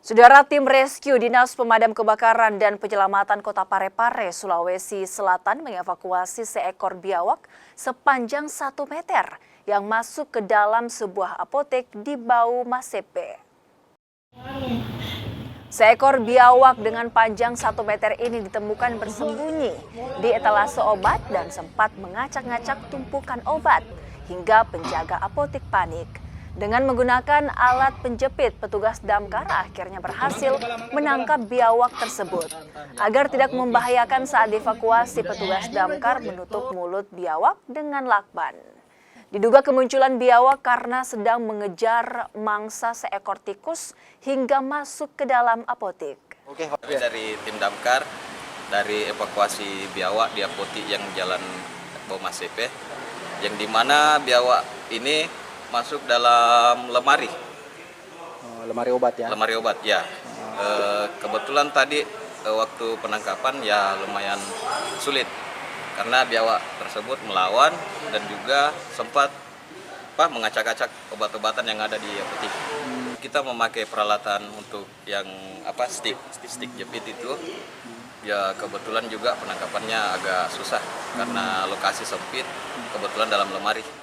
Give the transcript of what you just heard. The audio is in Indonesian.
Saudara, tim rescue Dinas Pemadam Kebakaran dan Penyelamatan Kota Parepare, Sulawesi Selatan mengevakuasi seekor biawak sepanjang 1 meter yang masuk ke dalam sebuah apotek di Bau Masepe. Seekor biawak dengan panjang 1 meter ini ditemukan bersembunyi di etalase obat dan sempat mengacak-ngacak tumpukan obat hingga penjaga apotek panik. Dengan menggunakan alat penjepit, petugas damkar akhirnya berhasil menangkap biawak tersebut. Agar tidak membahayakan saat dievakuasi, petugas damkar menutup mulut biawak dengan lakban. Diduga kemunculan biawak karena sedang mengejar mangsa seekor tikus hingga masuk ke dalam apotek. Dari tim damkar, dari evakuasi biawak di apotek yang jalan Bau Masepe, yang dimana biawak ini masuk dalam lemari. Lemari obat ya? Lemari obat, ya. Kebetulan tadi waktu penangkapan ya lumayan sulit. Karena biawak tersebut melawan dan juga sempat mengacak-acak obat-obatan yang ada di apotek. Kita memakai peralatan untuk yang stick jepit itu. Ya kebetulan juga penangkapannya agak susah karena lokasi sempit, kebetulan dalam lemari.